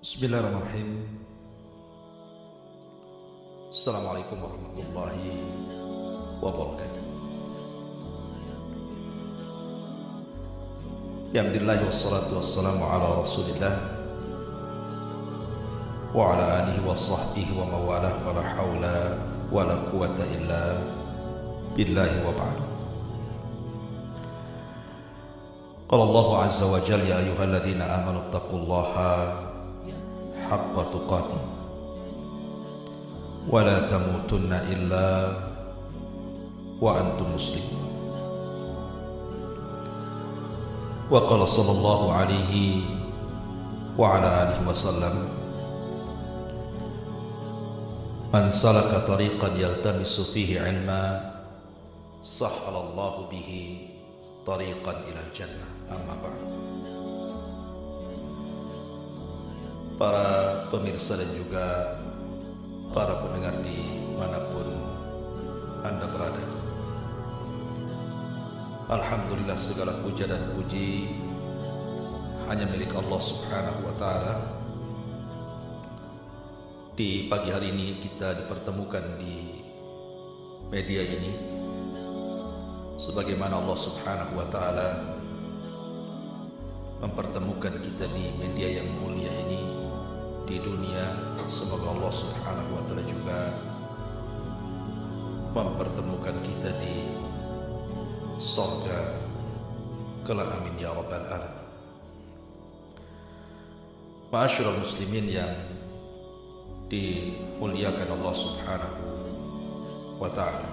Bismillahirrahmanirrahim. Assalamualaikum warahmatullahi wabarakatuh. Alhamdulillah wassalatu wassalamu ala rasulillah wa ala alihi wa sahbihi wa mawalah wa la hawla wa la quwata illa billahi wa ba'd. Qala Allah azza wa jalla ya ayyuhalladzina amanu taqullaha haqqa tuqatih wa la tamutunna illa wa antum muslimun. Wa qala sallallahu alaihi wa ala alihi wasallam, man salaka tariqan yaltamisu fihi ilma sahhalallahu bihi tariqan ilal jannah. Amma ba'd. Para pemirsa dan juga para pendengar di manapun Anda berada, alhamdulillah segala puja dan puji hanya milik Allah subhanahu wa ta'ala. Di pagi hari ini kita dipertemukan di media ini sebagaimana Allah subhanahu wa ta'ala mempertemukan kita di media yang mulia ini di dunia. Semoga Allah subhanahu wa ta'ala juga mempertemukan kita di surga kelak, amin ya rabbal alamin. Ma'asyiral muslimin yang dimuliakan Allah subhanahu wa ta'ala,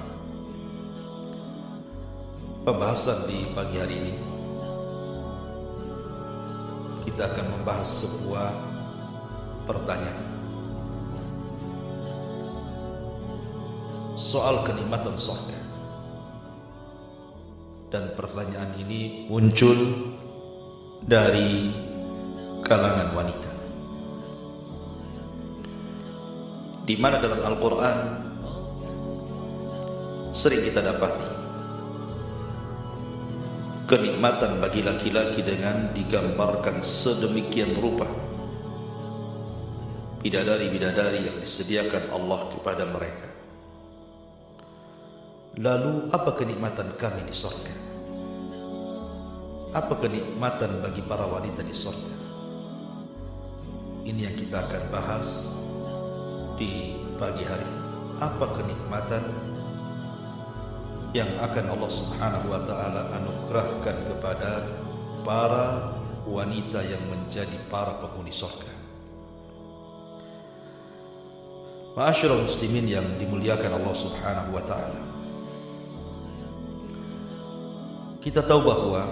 pembahasan di pagi hari ini kita akan membahas sebuah pertanyaan soal kenikmatan surga. Dan pertanyaan ini muncul dari kalangan wanita, di mana dalam Al-Quran sering kita dapati kenikmatan bagi laki-laki dengan digambarkan sedemikian rupa, bidadari-bidadari yang disediakan Allah kepada mereka. Lalu apa kenikmatan kami di surga? Apa kenikmatan bagi para wanita di surga? Ini yang kita akan bahas di pagi hari ini. Apa kenikmatan yang akan Allah subhanahu wa ta'ala anugerahkan kepada para wanita yang menjadi para penghuni surga? Ma'asyiral muslimin yang dimuliakan Allah subhanahu wa ta'ala, kita tahu bahwa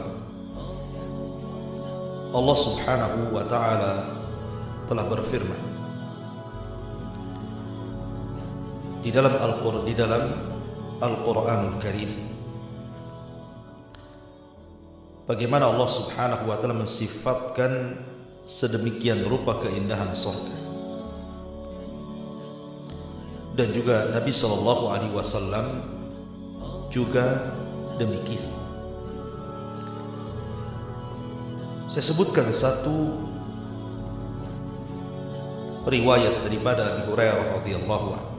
Allah subhanahu wa ta'ala telah berfirman di dalam Al-Quranul Karim, bagaimana Allah subhanahu wa ta'ala mensifatkan sedemikian rupa keindahan surga. Dan juga Nabi SAW juga demikian. Saya sebutkan satu riwayat daripada Abu Hurairah radhiyallahu anhu.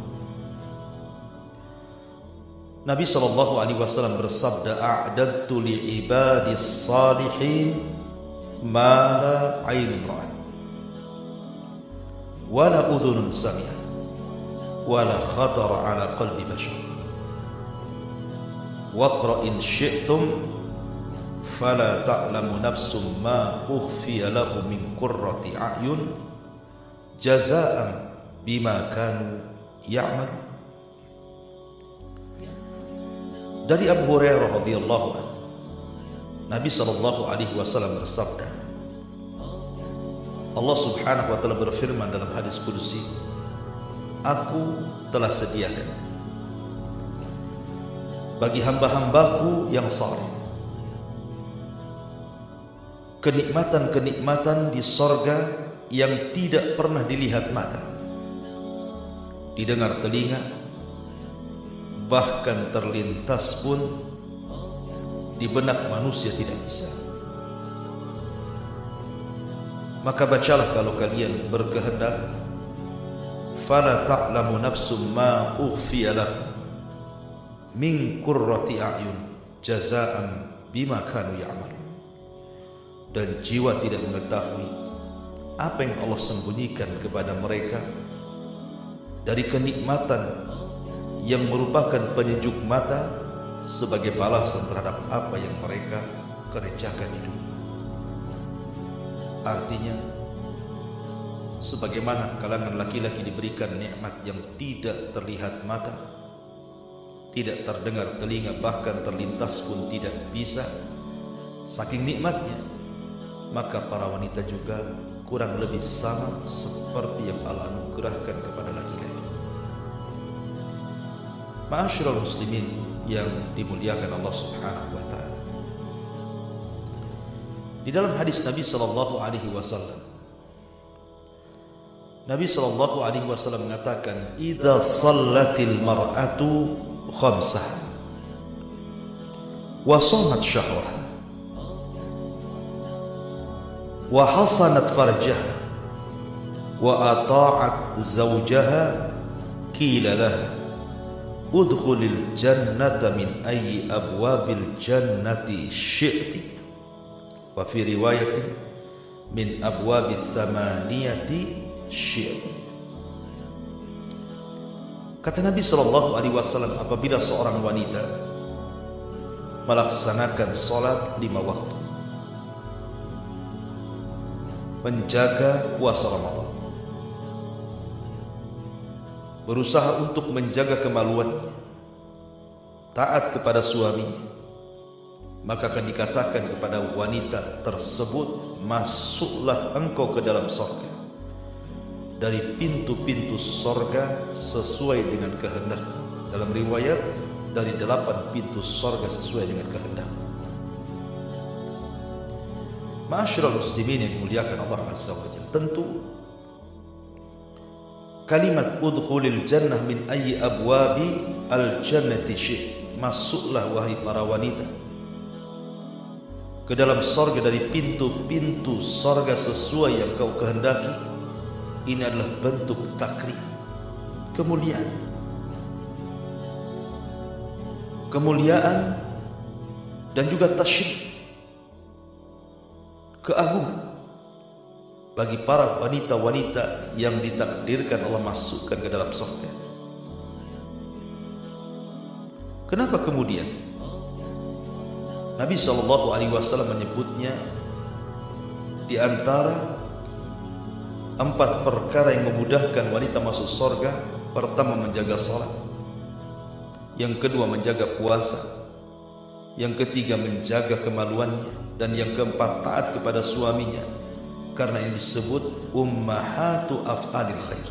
Nabi SAW bersabda, a'dadtu li ibadis salihin ma la aynun ra'at wa la udhunun sami'at wa la khatara ala qalbi bashar waqra in syi'tum fala ta'lamu nafsum ma ukhfiya lahu min qurrati a'yun jazaa'an bima kanu ya'malun. Dari Abu Hurairah radhiyallahu anhu, Nabi sallallahu alaihi wasallam bersabda, Allah subhanahu wa ta'ala berfirman dalam hadis qudsi, aku telah sediakan bagi hamba-hambaku yang saleh kenikmatan-kenikmatan di sorga yang tidak pernah dilihat mata, didengar telinga, bahkan terlintas pun di benak manusia tidak bisa. Maka bacalah kalau kalian berkehendak, fala ta'lamu nafsum ma ukhfiya lahum min qurrati a'yun jazaa'an bima kanu ya'malun. Dan jiwa tidak mengetahui apa yang Allah sembunyikan kepada mereka dari kenikmatan yang merupakan penyejuk mata sebagai balasan terhadap apa yang mereka kerjakan di dunia. Artinya, sebagaimana kalangan laki-laki diberikan nikmat yang tidak terlihat mata, tidak terdengar telinga, bahkan terlintas pun tidak bisa, saking nikmatnya, maka para wanita juga kurang lebih sama seperti yang Allah anugerahkan kepada laki-laki. Ma'asyiral muslimin yang dimuliakan Allah Subhanahu wa taala. Di dalam hadis Nabi sallallahu alaihi wasallam, Nabi sallallahu alaihi wasallam mengatakan, "Idza shallatil mar'atu khamsaha wa shamat syahraha wa hasanat farjaha wa ata'at zawjaha qila laha udkhulil jannata min ayyi abwabil jannati syi'ti wa fi riwayatin min abwabis thamaniyati syi'ti." Kata Nabi sallallahu alaihi wasallam, apabila seorang wanita melaksanakan salat 5 waktu, menjaga puasa Ramadan, berusaha untuk menjaga kemaluannya, taat kepada suaminya, maka akan dikatakan kepada wanita tersebut, masuklah engkau ke dalam surga dari pintu-pintu surga sesuai dengan kehendakmu. Dalam riwayat, dari 8 pintu surga sesuai dengan kehendakmu. Ma'asyiral muslimin yang dimuliakan Allah Azza wa Jalla, tentu kalimat udkhulil jannah min ayyi abwabi al jannati syi'ti, masuklah wahai para wanita ke dalam surga dari pintu-pintu surga sesuai yang kau kehendaki. Ini adalah bentuk takrim, kemuliaan dan juga tasyrif, keagungan bagi para wanita-wanita yang ditakdirkan Allah masukkan ke dalam surga. Kenapa kemudian Nabi SAW menyebutnya di antara 4 perkara yang memudahkan wanita masuk surga? Pertama, menjaga salat. Yang kedua, menjaga puasa. Yang ketiga, menjaga kemaluannya. Dan yang keempat, taat kepada suaminya. Karena ini disebut ummahatu af'alil khair.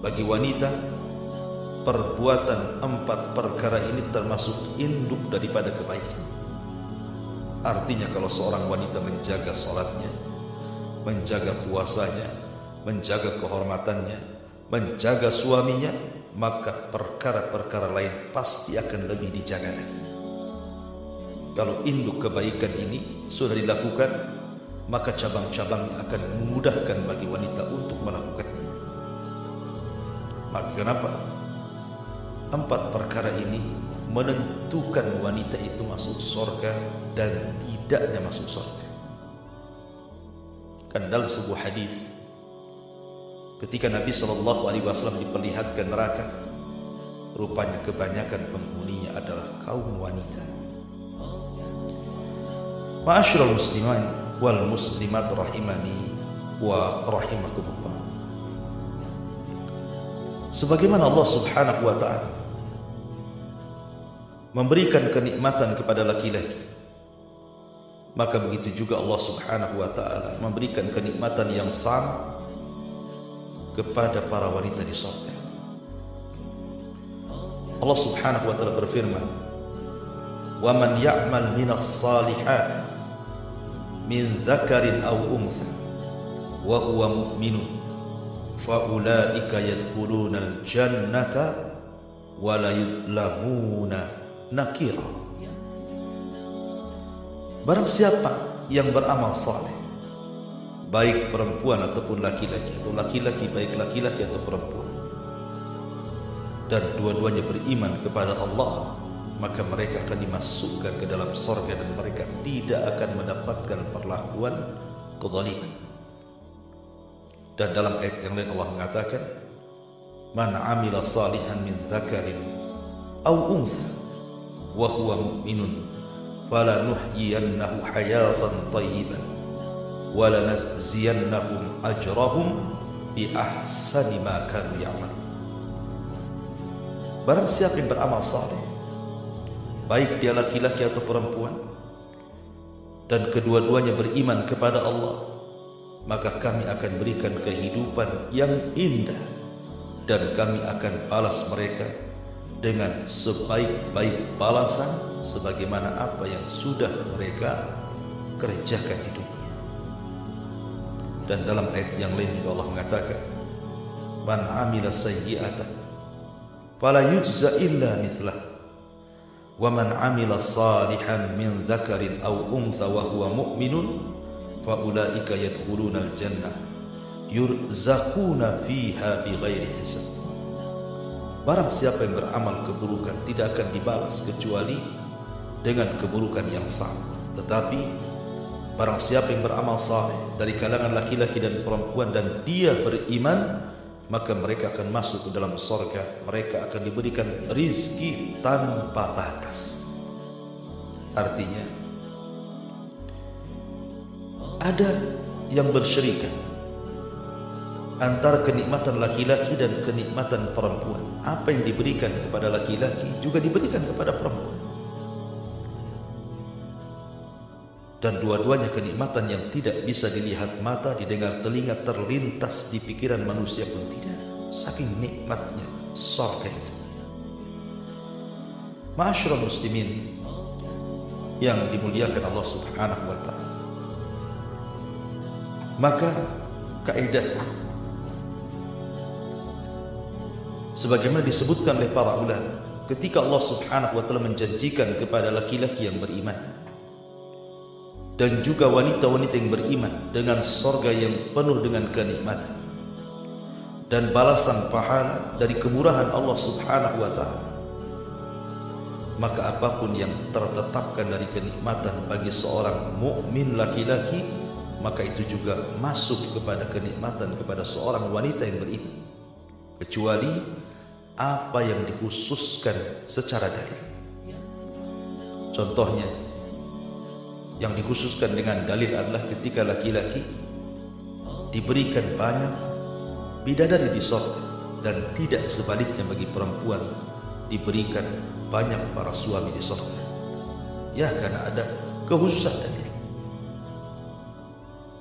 Bagi wanita, perbuatan 4 perkara ini termasuk induk daripada kebaikan. Artinya kalau seorang wanita menjaga salatnya, menjaga puasanya, menjaga kehormatannya, menjaga suaminya, maka perkara-perkara lain pasti akan lebih dijaga lagi. Kalau induk kebaikan ini sudah dilakukan, maka cabang-cabangnya akan memudahkan bagi wanita untuk melakukannya. Maka kenapa 4 perkara ini menentukan wanita itu masuk surga dan tidaknya masuk surga? Kan dalam sebuah hadis, ketika Nabi SAW diperlihatkan neraka, rupanya kebanyakan penghuninya adalah kaum wanita. Ma'asyiral muslimin wal muslimat rahimani wa rahimakumullah. Sebagaimana Allah Subhanahu wa ta'ala memberikan kenikmatan kepada laki-laki, maka begitu juga Allah Subhanahu wa ta'ala memberikan kenikmatan yang sama kepada para wanita di surga. Allah Subhanahu wa ta'ala berfirman, "Wa man ya'mal minas salihati min dzakarin aw untha wa huwa mu'minun fa ulaika yadkhulunal jannata wa la yudlamuna nakira." Barang siapa yang beramal saleh baik perempuan ataupun laki-laki, atau laki-laki baik laki-laki atau perempuan, dan dua-duanya beriman kepada Allah, maka mereka akan dimasukkan ke dalam surga dan mereka tidak akan mendapatkan perlakuan kezaliman. Dan dalam ayat yang lain Allah mengatakan, man amila salihan min dzakarin aw untha wa huwa mu'minun falanuhyiyannahu hayatan thayyibah wa lanajziyannahum ajrahum bi ahsani ma kanu ya'malun. Barang siapa yang beramal saleh, baik dia laki-laki atau perempuan, dan kedua-duanya beriman kepada Allah, maka kami akan berikan kehidupan yang indah dan kami akan balas mereka dengan sebaik-baik balasan sebagaimana apa yang sudah mereka kerjakan di dunia. Dan dalam ayat yang lain juga Allah mengatakan, man amila sayyi'atan fala yujza illa mithlah wa man amila salihan min dzakarin aw untha wa huwa mu'minun fa ulaika yadkhuluna al-jannah yurzaquna fiha bighairi hisab. Barang siapa yang beramal keburukan tidak akan dibalas kecuali dengan keburukan yang sama. Tetapi barang siapa yang beramal saleh dari kalangan laki-laki dan perempuan dan dia beriman, maka mereka akan masuk ke dalam surga. Mereka akan diberikan rizki tanpa batas. Artinya ada yang bersyirikan antara kenikmatan laki-laki dan kenikmatan perempuan. Apa yang diberikan kepada laki-laki juga diberikan kepada perempuan. Dan dua-duanya kenikmatan yang tidak bisa dilihat mata, didengar telinga, terlintas di pikiran manusia pun tidak. Saking nikmatnya surga itu. Ma'asyiral muslimin yang dimuliakan Allah Subhanahu wa ta'ala, maka kaidahnya sebagaimana disebutkan oleh para ulama, ketika Allah Subhanahu wa ta'ala menjanjikan kepada laki-laki yang beriman dan juga wanita-wanita yang beriman dengan surga yang penuh dengan kenikmatan dan balasan pahala dari kemurahan Allah Subhanahu wa ta'ala, maka apapun yang tertetapkan dari kenikmatan bagi seorang mukmin laki-laki, maka itu juga masuk kepada kenikmatan kepada seorang wanita yang beriman, kecuali apa yang dikhususkan secara dalil. Contohnya yang dikhususkan dengan dalil adalah ketika laki-laki diberikan banyak bidadari di surga, dan tidak sebaliknya bagi perempuan diberikan banyak para suami di surga. Ya, karena ada kekhususan dalil.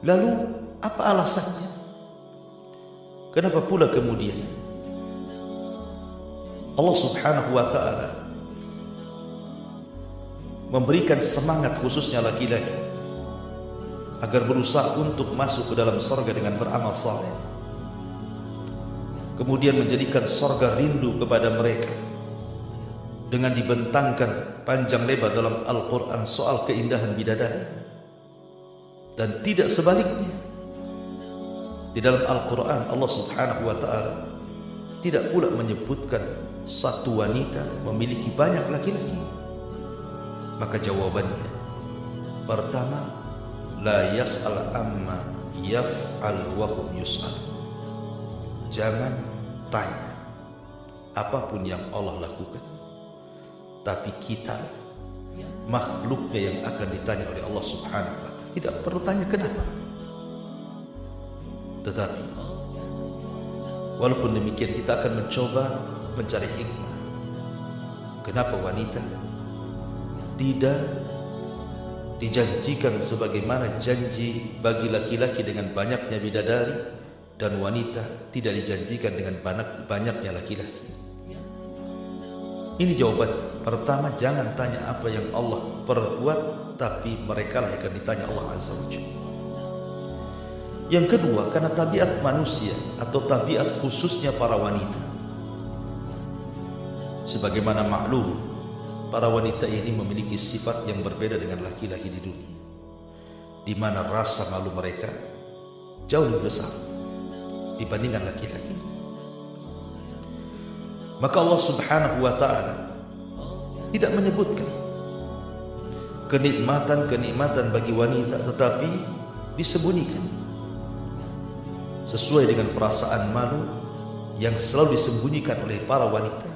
Lalu apa alasannya? Kenapa pula kemudian Allah Subhanahu wa ta'ala memberikan semangat khususnya laki-laki agar berusaha untuk masuk ke dalam surga dengan beramal saleh, kemudian menjadikan surga rindu kepada mereka dengan dibentangkan panjang lebar dalam Al-Quran soal keindahan bidadari, dan tidak sebaliknya? Di dalam Al-Quran Allah Subhanahu wa ta'ala tidak pula menyebutkan satu wanita memiliki banyak laki-laki. Maka jawabannya, pertama, la yas'al amma yaf'al wa hum yus'al. Jangan tanya apapun yang Allah lakukan, tapi kita makhluknya yang akan ditanya oleh Allah Subhanahu wa ta'ala. Tidak perlu tanya kenapa. Tetapi walaupun demikian kita akan mencoba mencari hikmah. Kenapa wanita tidak dijanjikan sebagaimana janji bagi laki-laki dengan banyaknya bidadari, dan wanita tidak dijanjikan dengan banyaknya laki-laki? Ini jawaban. Pertama, jangan tanya apa yang Allah perbuat, tapi mereka lah yang akan ditanya Allah Azza wa Jalla. Yang kedua, karena tabiat manusia atau tabiat khususnya para wanita, sebagaimana maklum, para wanita ini memiliki sifat yang berbeda dengan laki-laki di dunia, di mana rasa malu mereka jauh lebih besar dibandingkan laki-laki. Maka Allah Subhanahu wa ta'ala tidak menyebutkan kenikmatan-kenikmatan bagi wanita, tetapi disembunyikan sesuai dengan perasaan malu yang selalu disembunyikan oleh para wanita.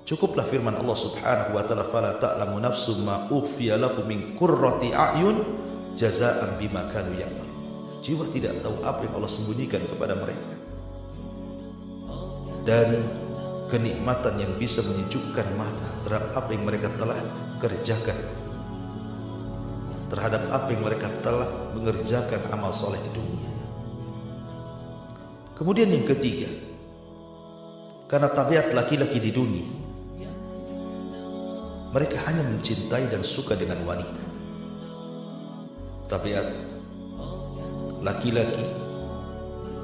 Cukuplah firman Allah Subhanahu wa ta'ala, fala ta'lamu nafsum ma ukhfiya lahum min qurrati a'yun jazaa'an bima kanu ya'malun. Jiwa tidak tahu apa yang Allah sembunyikan kepada mereka dari kenikmatan yang bisa menyejukkan mata terhadap apa yang mereka telah kerjakan, terhadap apa yang mereka telah mengerjakan amal soleh di dunia. Kemudian yang ketiga, karena tabiat laki-laki di dunia, mereka hanya mencintai dan suka dengan wanita. Tabiat laki-laki,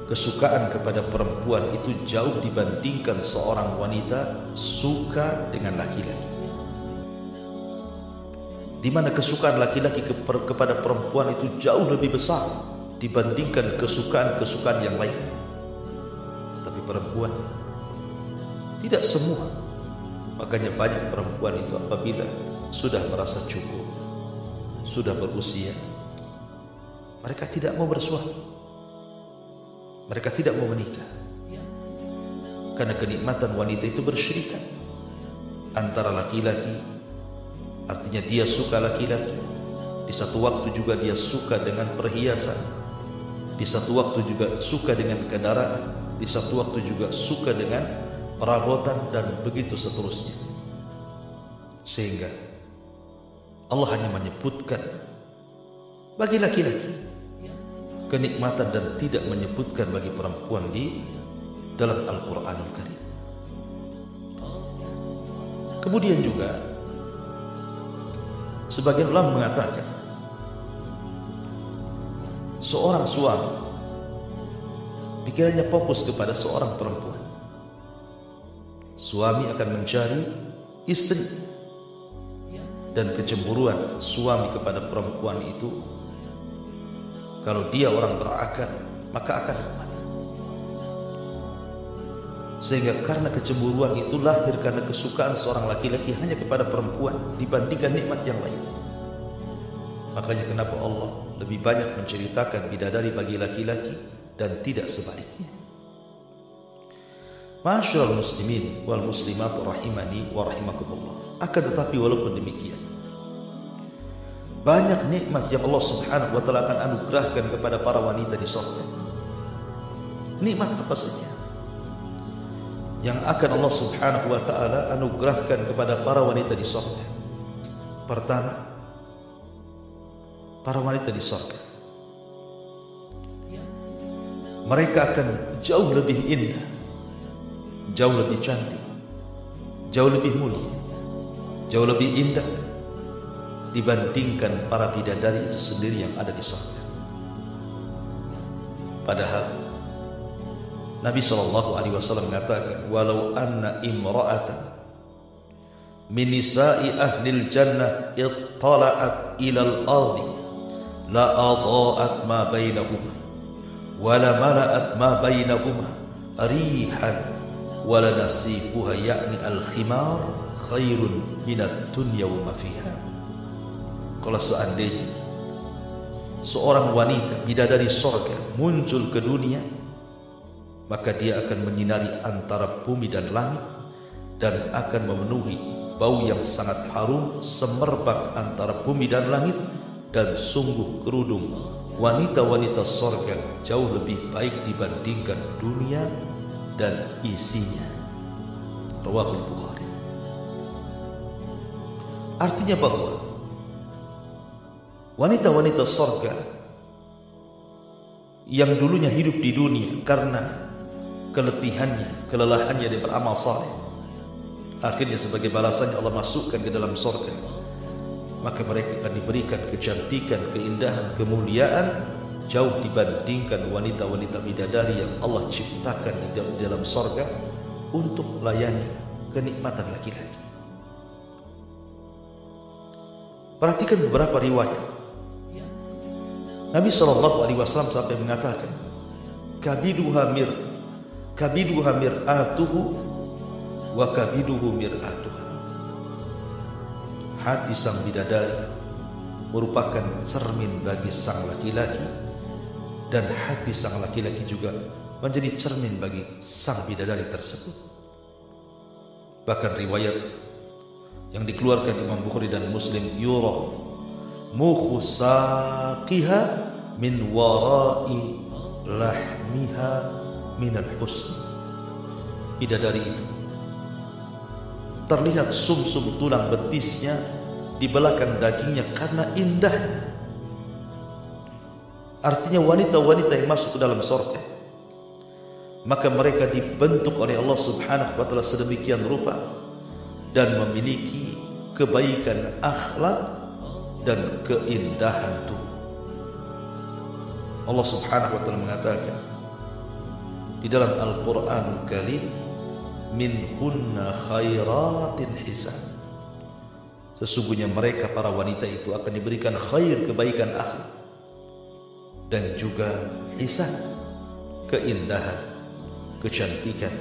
kesukaan kepada perempuan itu jauh dibandingkan seorang wanita suka dengan laki-laki. Di mana kesukaan laki-laki kepada perempuan itu jauh lebih besar dibandingkan kesukaan-kesukaan yang lain. Tapi perempuan tidak semua. Makanya banyak perempuan itu apabila sudah merasa cukup, sudah berusia, mereka tidak mau bersuami. Mereka tidak mau menikah karena kenikmatan wanita itu bersyirikan antara laki-laki, artinya dia suka laki-laki, di satu waktu juga dia suka dengan perhiasan, di satu waktu juga suka dengan kendaraan, di satu waktu juga suka dengan perabotan, dan begitu seterusnya. Sehingga Allah hanya menyebutkan bagi laki-laki kenikmatan dan tidak menyebutkan bagi perempuan di dalam Al-Quranul Karim. Kemudian juga sebagian ulama mengatakan seorang suami pikirannya fokus kepada seorang perempuan. Suami akan mencari istri, dan kecemburuan suami kepada perempuan itu, kalau dia orang berakal, maka akan kuat. Sehingga karena kecemburuan itu lahir karena kesukaan seorang laki-laki hanya kepada perempuan dibandingkan nikmat yang lain. Makanya kenapa Allah lebih banyak menceritakan bidadari bagi laki-laki dan tidak sebaliknya. Ma'asyiral muslimin wal muslimat rahimani wa rahimakumullah. Akan tetapi walaupun demikian, banyak nikmat yang Allah Subhanahu wa ta'ala akan anugerahkan kepada para wanita di surga. Nikmat apa saja yang akan Allah Subhanahu wa ta'ala anugerahkan kepada para wanita di surga? Pertama, para wanita di surga, mereka akan jauh lebih indah, jauh lebih cantik, jauh lebih mulia, jauh lebih indah dibandingkan para bidadari itu sendiri yang ada di surga. Padahal Nabi SAW mengatakan, walau anna imra'atan min nisa'i ahlil jannah ittala'at ilal ardi la adha'at ma bainahuma wa la mala'at ma bainahuma rihan wa la nasifuha ya'ni al-khimar khairun minat dunya wa ma fiha. Kalau seandainya seorang wanita bidadari surga muncul ke dunia, maka dia akan menyinari antara bumi dan langit dan akan memenuhi bau yang sangat harum semerbak antara bumi dan langit, dan sungguh kerudung wanita-wanita surga jauh lebih baik dibandingkan dunia dan isinya. Rawahul Bukhari. Artinya bahwa wanita-wanita surga yang dulunya hidup di dunia karena keletihannya, kelelahannya dia beramal saleh, akhirnya sebagai balasannya Allah masukkan ke dalam surga, maka mereka akan diberikan kecantikan, keindahan, kemuliaan jauh dibandingkan wanita-wanita bidadari yang Allah ciptakan di dalam surga untuk melayani kenikmatan laki-laki. Perhatikan beberapa riwayat. Nabi SAW sampai mengatakan, kabiduha mir'atuhu wa kabiduhu mir'atuha. Hati sang bidadari merupakan cermin bagi sang laki-laki, dan hati sang laki-laki juga menjadi cermin bagi sang bidadari tersebut. Bahkan riwayat yang dikeluarkan Imam Bukhari dan Muslim, yura mukhu saqiha min warai lahmiha minal husni. Bidadari itu terlihat sumsum tulang betisnya di belakang dagingnya karena indahnya. Artinya wanita-wanita yang masuk ke dalam surga, maka mereka dibentuk oleh Allah Subhanahu wa ta'ala sedemikian rupa dan memiliki kebaikan akhlak dan keindahan tubuh. Allah Subhanahu wa ta'ala mengatakan di dalam Al-Qur'anul Karim, minhunna khairatin hisan. Sesungguhnya mereka para wanita itu akan diberikan khair, kebaikan akhlak, dan juga hisan, keindahan, kecantikan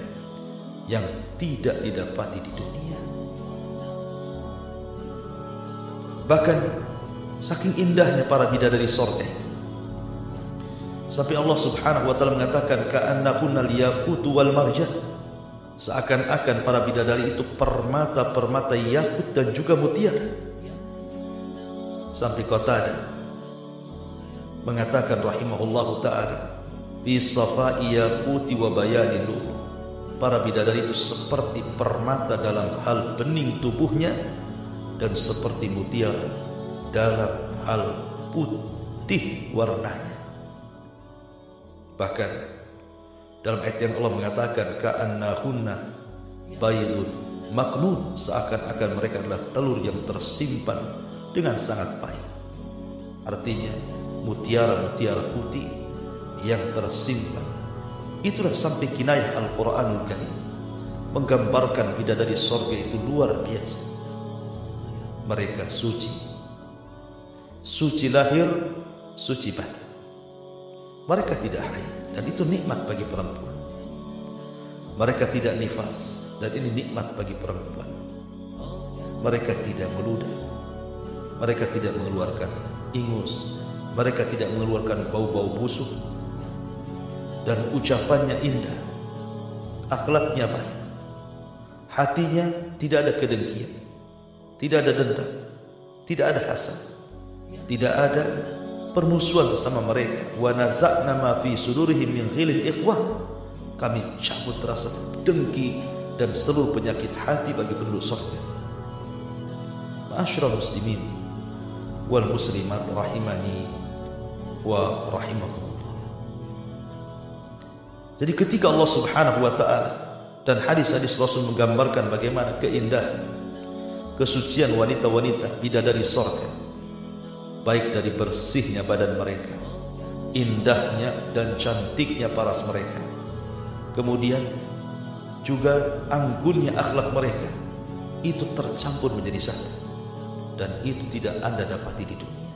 yang tidak didapati di dunia. Bahkan saking indahnya para bidadari surga itu, sampai Allah Subhanahu wa ta'ala mengatakan ka'annakunal yaqutu wal marjan. Seakan-akan para bidadari itu permata-permata yakut dan juga mutiara. Sampai Qatadah mengatakan rahimahullahu ta'ala, fi safai yaquti wa bayani lulu. Para bidadari itu seperti permata dalam hal bening tubuhnya dan seperti mutiara dalam hal putih warnanya. Bahkan dalam ayat yang Allah mengatakan ka'annahunna baydun maknun, seakan-akan mereka adalah telur yang tersimpan dengan sangat baik. Artinya mutiara-mutiara putih yang tersimpan. Itulah sampai kinayah Al-Qur'anul Karim menggambarkan bidadari surga itu luar biasa. Mereka suci, suci lahir, suci batin. Mereka tidak haid, dan itu nikmat bagi perempuan. Mereka tidak nifas, dan ini nikmat bagi perempuan. Mereka tidak meludah, mereka tidak mengeluarkan ingus, mereka tidak mengeluarkan bau-bau busuk, dan ucapannya indah, akhlaknya baik, hatinya tidak ada kedengkian, tidak ada dendam, tidak ada hasad, tidak ada permusuhan sesama mereka. Wa naza'na ma fi sudurihim min ghilin ikhwah. Kami cabut rasa dengki dan seluruh penyakit hati bagi penduduk surga. Ma'asyiral muslimin wal muslimat rahimani wa rahimakumullah. Jadi ketika Allah Subhanahu wa ta'ala dan hadis-hadis Rasul menggambarkan bagaimana keindahan, kesucian wanita-wanita bidadari surga, baik dari bersihnya badan mereka, indahnya dan cantiknya paras mereka, kemudian juga anggunnya akhlak mereka, itu tercampur menjadi satu, dan itu tidak Anda dapati di dunia.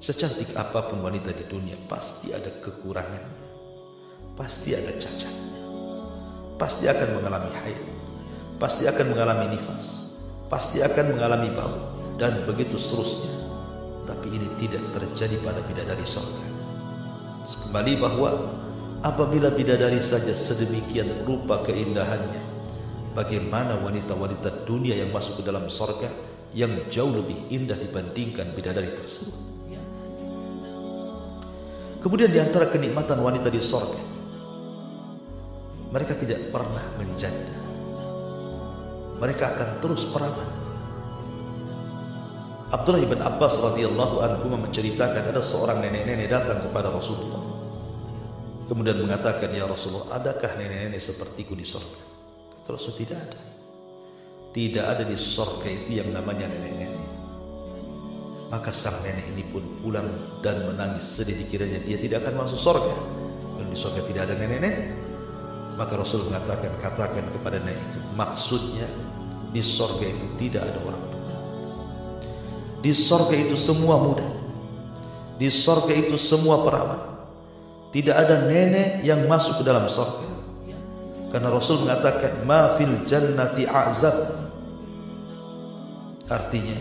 Secantik apapun wanita di dunia pasti ada kekurangannya, pasti ada cacatnya, pasti akan mengalami haid, pasti akan mengalami nifas, pasti akan mengalami bau, dan begitu seterusnya. Tapi ini tidak terjadi pada bidadari surga. Kembali bahwa apabila bidadari saja sedemikian rupa keindahannya, bagaimana wanita-wanita dunia yang masuk ke dalam surga yang jauh lebih indah dibandingkan bidadari tersebut. Kemudian di antara kenikmatan wanita di surga, mereka tidak pernah menjanda. Mereka akan terus perawan. Abdullah bin Abbas radhiyallahu anhu menceritakan ada seorang nenek-nenek datang kepada Rasulullah, kemudian mengatakan, ya Rasulullah, adakah nenek-nenek sepertiku di surga? Kata Rasul, tidak ada. Tidak ada di surga itu yang namanya nenek-nenek. Maka sang nenek ini pun pulang dan menangis sedih, dikiranya dia tidak akan masuk surga kalau di surga tidak ada nenek-nenek. Maka Rasul mengatakan, katakan kepada nenek itu, maksudnya di surga itu tidak ada orang tua. Di surga itu semua muda, di surga itu semua perawan, Tidak ada nenek yang masuk ke dalam surga. Karena Rasul mengatakan ma fil jannati a'zab. Artinya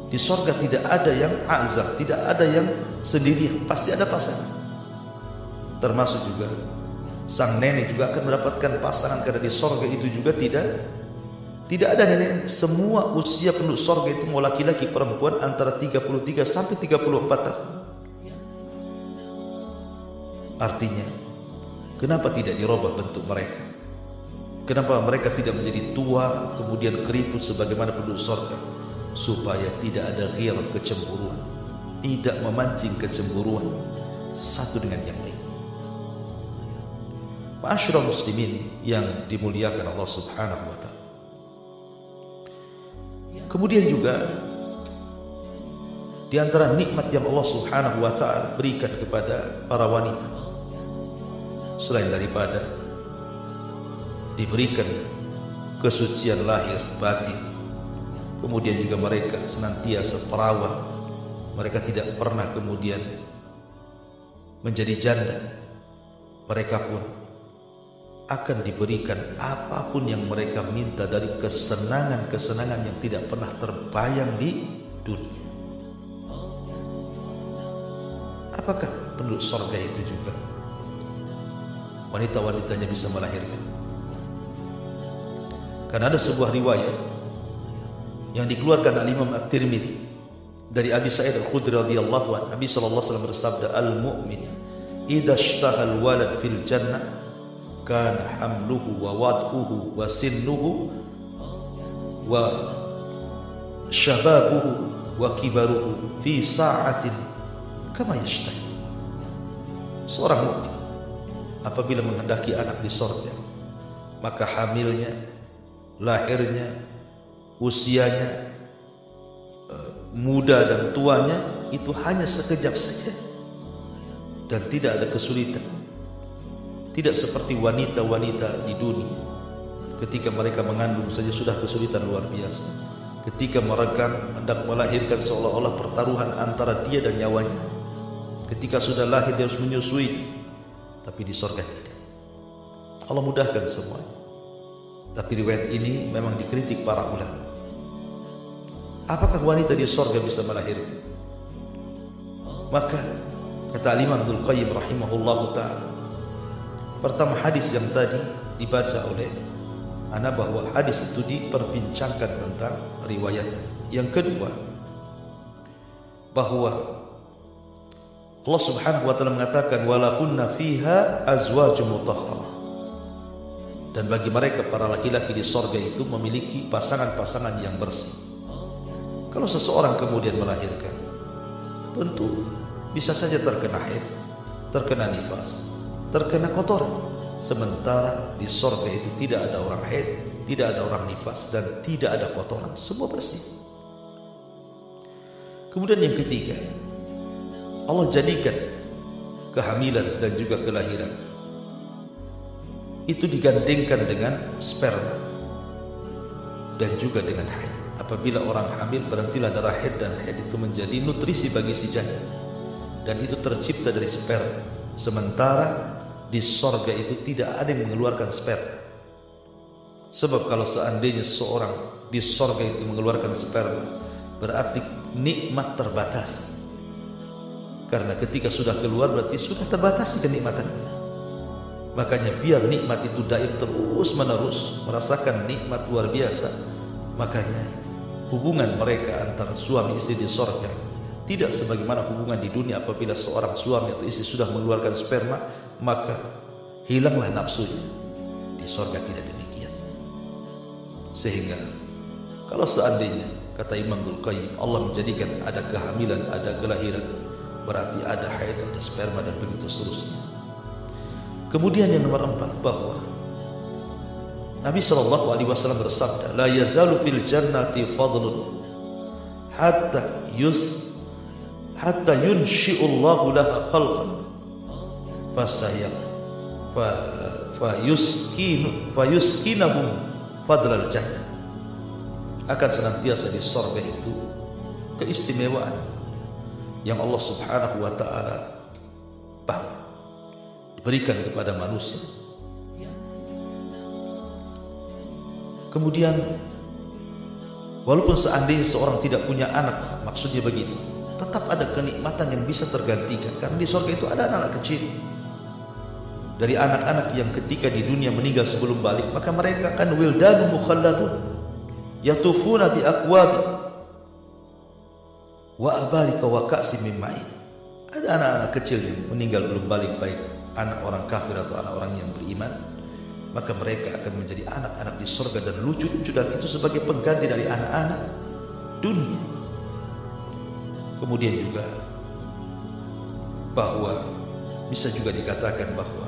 di surga tidak ada yang azab, tidak ada yang sendirian, pasti ada pasangan. Termasuk juga sang nenek juga akan mendapatkan pasangan, karena di surga itu juga tidak ada nenek. Semua usia penduduk surga itu mau laki-laki perempuan antara 33 sampai 34 tahun. Artinya, kenapa tidak dirubah bentuk mereka? Kenapa mereka tidak menjadi tua kemudian keriput sebagaimana penduduk surga? Supaya tidak ada ghirah, kecemburuan, tidak memancing kecemburuan satu dengan yang lain. Ma'asyiral muslimin yang dimuliakan Allah Subhanahu wa taala. Kemudian juga di antara nikmat yang Allah Subhanahu wa taala berikan kepada para wanita, selain daripada diberikan kesucian lahir batin, kemudian juga mereka senantiasa perawan, mereka tidak pernah kemudian menjadi janda, mereka pun akan diberikan apapun yang mereka minta dari kesenangan-kesenangan yang tidak pernah terbayang di dunia. Apakah penduduk surga itu juga wanita-wanitanya bisa melahirkan? Karena ada sebuah riwayat yang dikeluarkan oleh Imam At-Tirmidzi dari Abi Sa'id Al-Khudri radhiyallahu anhu, Nabi sallallahu alaihi wasallam bersabda, "Al-mu'min idza ishtahal walad fil jannah kana hamluhu wa wad'uhu wa sinnuhu wa shababuhu wa kibaruhu fi sa'atin kama yashtahi." Seorang mukmin apabila menghendaki anak di surga, maka hamilnya, lahirnya, usianya, muda dan tuanya itu hanya sekejap saja dan tidak ada kesulitan. Tidak seperti wanita-wanita di dunia, ketika mereka mengandung saja sudah kesulitan luar biasa. Ketika meregang hendak melahirkan seolah-olah pertaruhan antara dia dan nyawanya. Ketika sudah lahir dia harus menyusui, tapi di surga tidak. Allah mudahkan semuanya. Tapi riwayat ini memang dikritik para ulama. Apakah wanita di surga bisa melahirkan? Maka kata Imam Ibnu Qayyim rahimahullahu taala, pertama hadis yang tadi dibaca oleh ana bahwa hadis itu diperbincangkan tentang riwayatnya. Yang kedua, bahwa Allah Subhanahu wa taala mengatakan walahunna fiha azwajun mutahharah. Dan bagi mereka para laki-laki di surga itu memiliki pasangan-pasangan yang bersih. Kalau seseorang kemudian melahirkan, tentu bisa saja terkena haid, terkena nifas, terkena kotoran. Sementara di surga itu tidak ada orang haid, tidak ada orang nifas, dan tidak ada kotoran, semua bersih. Kemudian yang ketiga, Allah jadikan kehamilan dan juga kelahiran itu digandengkan dengan sperma dan juga dengan haid. Apabila orang hamil, berhentilah darah haid, dan haid itu menjadi nutrisi bagi si janin, dan itu tercipta dari sperma. Sementara di surga itu tidak ada yang mengeluarkan sperma. Sebab kalau seandainya seorang di surga itu mengeluarkan sperma, berarti nikmat terbatas. Karena ketika sudah keluar berarti sudah terbatasi kenikmatannya. Makanya biar nikmat itu daim terus menerus merasakan nikmat luar biasa. Makanya hubungan mereka antara suami istri di surga tidak sebagaimana hubungan di dunia. Apabila seorang suami atau istri sudah mengeluarkan sperma, maka hilanglah nafsunya. Di surga tidak demikian. Sehingga kalau seandainya, kata Imam Ibnu Qayyim, Allah menjadikan ada kehamilan, ada kelahiran, berarti ada haid, ada sperma, dan begitu seterusnya. Kemudian yang nomor 4, bahwa Nabi SAW bersabda, la yazalu fil jannati fadlun hatta yunshi'ullahu laha khalqan fayuskinahum fadlal jannah. Akan senantiasa di surga itu keistimewaan yang Allah Subhanahu wa taala berikan kepada manusia. Kemudian walaupun seandainya seorang tidak punya anak, maksudnya begitu, tetap ada kenikmatan yang bisa tergantikan. Karena di surga itu ada anak-anak kecil. Dari anak-anak yang ketika di dunia meninggal sebelum balik, maka mereka akan wildanu mukhalladun yatufuna bi aqwabi wa abarika wa ka'sin min ma'in. Ada anak-anak kecil yang meninggal belum balik, baik anak orang kafir atau anak orang yang beriman, maka mereka akan menjadi anak-anak di surga dan lucu-lucu, dan itu sebagai pengganti dari anak-anak dunia. Kemudian juga bahwa bisa juga dikatakan bahwa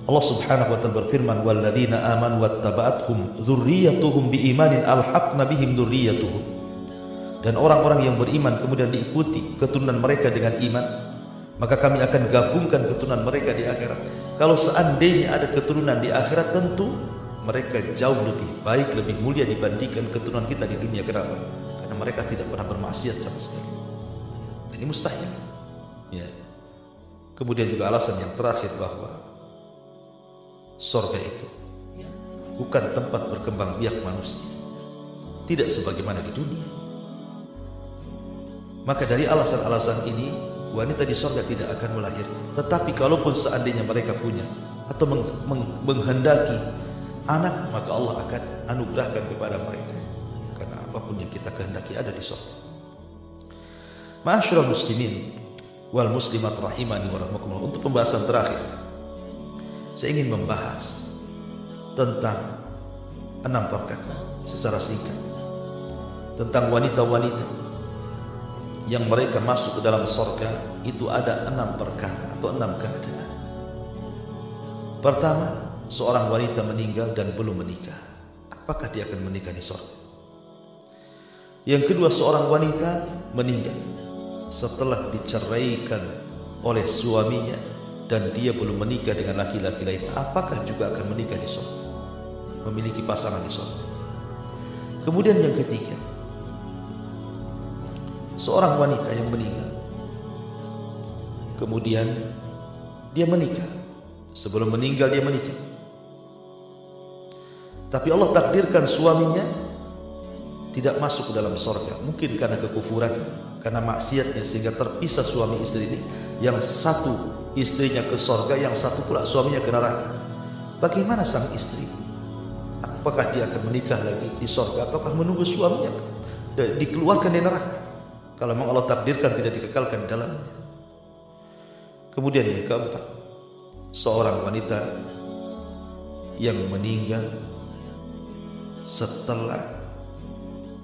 Allah Subhanahu wa taala berfirman, walladzina amanu wattaba'athum dzurriyyatuhum biimanin alhaqna bihim dzurriyyatuhum. Dan orang-orang yang beriman kemudian diikuti keturunan mereka dengan iman, maka kami akan gabungkan keturunan mereka di akhirat. Kalau seandainya ada keturunan di akhirat, tentu mereka jauh lebih baik, lebih mulia dibandingkan keturunan kita di dunia. Kenapa? Karena mereka tidak pernah bermaksiat sama sekali. Ini mustahil. Ya. Kemudian juga alasan yang terakhir bahwa surga itu bukan tempat berkembang biak manusia, tidak sebagaimana di dunia. Maka dari alasan-alasan ini, wanita di surga tidak akan melahirkan. Tetapi kalaupun seandainya mereka punya atau menghendaki anak, maka Allah akan anugerahkan kepada mereka. Karena apapun yang kita kehendaki ada di surga. Ma'asyiral muslimin wal muslimat rahimani wa rahmakumullah. Untuk pembahasan terakhir, saya ingin membahas tentang 6 perkara secara singkat tentang wanita-wanita yang mereka masuk ke dalam surga. Itu ada 6 perkara atau 6 keadaan. Pertama, seorang wanita meninggal dan belum menikah. Apakah dia akan menikah di surga? Yang kedua, seorang wanita meninggal setelah diceraikan oleh suaminya dan dia belum menikah dengan laki-laki lain. Apakah juga akan menikah di surga? Memiliki pasangan di surga. Kemudian yang ketiga, seorang wanita yang meninggal kemudian dia menikah. Sebelum meninggal dia menikah, tapi Allah takdirkan suaminya tidak masuk ke dalam surga. Mungkin karena kekufuran, karena maksiatnya, sehingga terpisah suami istri ini. Yang satu istrinya ke surga, yang satu pula suaminya ke neraka. Bagaimana sang istri? Apakah dia akan menikah lagi di surga ataukah menunggu suaminya dikeluarkan dari neraka? Kalau memang Allah takdirkan tidak dikekalkan di dalamnya. Kemudian yang keempat, seorang wanita yang meninggal setelah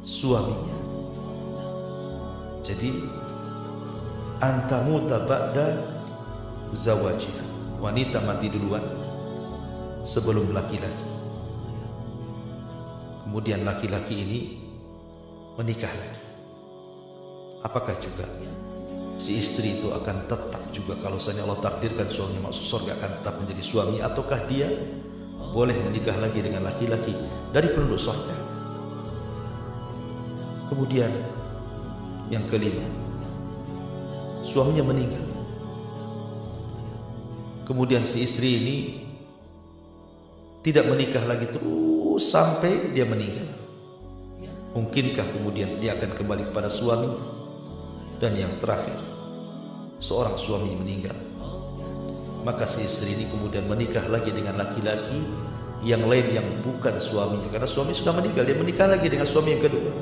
suaminya. Jadi antamuta ba'da zawajiha, wanita mati duluan sebelum laki-laki. Kemudian laki-laki ini menikah lagi. Apakah juga si istri itu akan tetap juga, kalau seandainya Allah takdirkan suaminya masuk surga, akan tetap menjadi suami, ataukah dia boleh menikah lagi dengan laki-laki dari penduduk surga? Kemudian yang kelima, suaminya meninggal. Kemudian si istri ini tidak menikah lagi terus sampai dia meninggal. Mungkinkah kemudian dia akan kembali kepada suaminya? Dan yang terakhir, seorang suami meninggal, maka si istri ini kemudian menikah lagi dengan laki-laki yang lain yang bukan suaminya. Karena suami sudah meninggal, dia menikah lagi dengan suami yang kedua.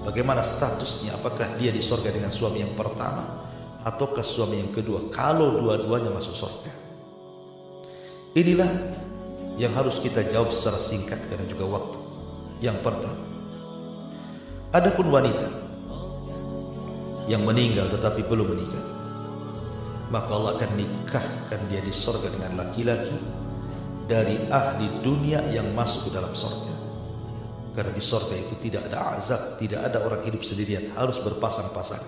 Bagaimana statusnya? Apakah dia di surga dengan suami yang pertama ataukah suami yang kedua? Kalau dua-duanya masuk surga, inilah yang harus kita jawab secara singkat karena juga waktu. Yang pertama, adapun wanita yang meninggal tetapi belum menikah, maka Allah akan nikahkan dia di surga dengan laki-laki dari ahli dunia yang masuk ke dalam surga. Karena di surga itu tidak ada azab, tidak ada orang hidup sendirian, harus berpasang-pasang.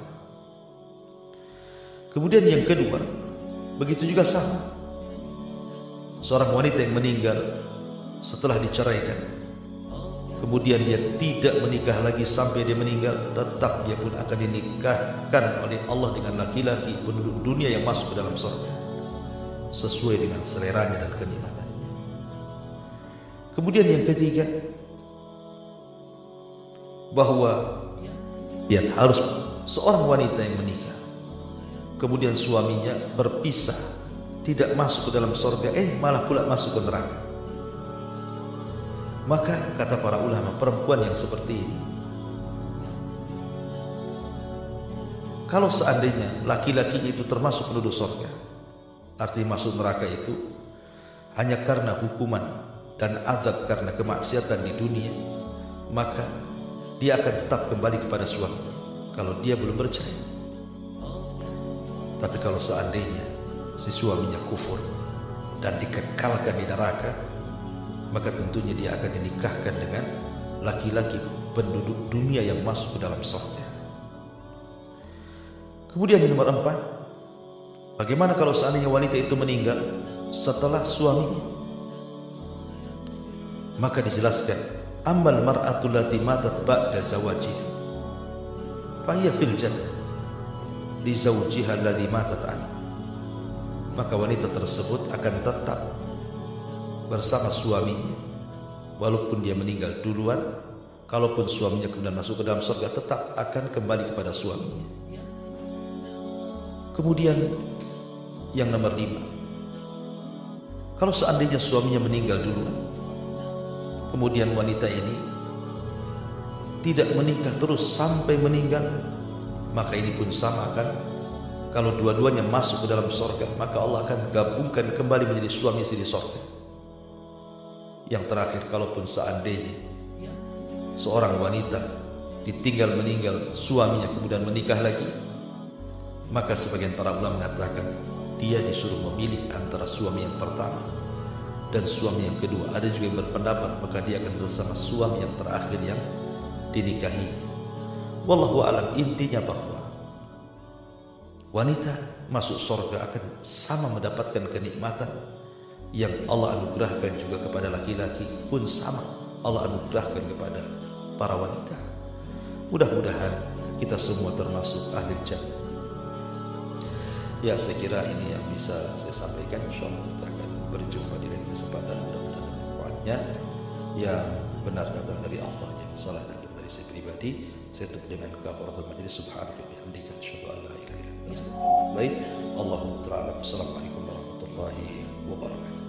Kemudian yang kedua, begitu juga sama, seorang wanita yang meninggal setelah diceraikan, kemudian dia tidak menikah lagi sampai dia meninggal, tetap dia pun akan dinikahkan oleh Allah dengan laki-laki penduduk dunia yang masuk ke dalam surga. sesuai dengan seleranya dan kenikmatannya. Kemudian yang ketiga, bahwa yang harus seorang wanita yang menikah, kemudian suaminya berpisah, tidak masuk ke dalam surga, malah pula masuk ke neraka. Maka kata para ulama, perempuan yang seperti ini, kalau seandainya laki-lakinya itu termasuk penduduk surga, artinya masuk neraka itu hanya karena hukuman dan azab karena kemaksiatan di dunia, maka dia akan tetap kembali kepada suaminya kalau dia belum bercerai. Tapi kalau seandainya si suaminya kufur dan dikekalkan di neraka, maka tentunya dia akan dinikahkan dengan laki-laki penduduk dunia yang masuk ke dalam surga. Kemudian yang nomor 4, bagaimana kalau seandainya wanita itu meninggal setelah suaminya? Maka dijelaskan, ammal mar'atu lati matat ba'da zawajiha fahiya fil jannah li zawjiha alladhi matat anhu. Maka wanita tersebut akan tetap bersama suaminya walaupun dia meninggal duluan. Kalaupun suaminya kemudian masuk ke dalam surga, tetap akan kembali kepada suaminya. Kemudian yang nomor 5, kalau seandainya suaminya meninggal duluan, kemudian wanita ini tidak menikah terus sampai meninggal, maka ini pun sama kan, kalau dua-duanya masuk ke dalam surga, maka Allah akan gabungkan kembali menjadi suami istri di surga. Yang terakhir, kalaupun seandainya seorang wanita ditinggal meninggal suaminya kemudian menikah lagi, maka sebagian para ulama mengatakan dia disuruh memilih antara suami yang pertama dan suami yang kedua. Ada juga yang berpendapat maka dia akan bersama suami yang terakhir yang dinikahinya. Wallahu alam, intinya bahwa wanita masuk surga akan sama mendapatkan kenikmatan yang Allah anugerahkan juga kepada laki-laki, pun sama Allah anugerahkan kepada para wanita. Mudah-mudahan kita semua termasuk ahli jannah. Ya, saya kira ini yang bisa saya sampaikan. Insyaallah kita akan berjumpa di lain kesempatan. Mudah-mudahan manfaatnya. Yang benar datang dari Allah, yang salah datang dari saya pribadi. Saya tutup dengan kafaratul majlis. Subhanaka bihamdika asyhadu an la ilaha illa anta astaghfiruka wa atubu ilaik. Allahumma ta'ala. Assalamualaikum warahmatullahi wabarakatuh.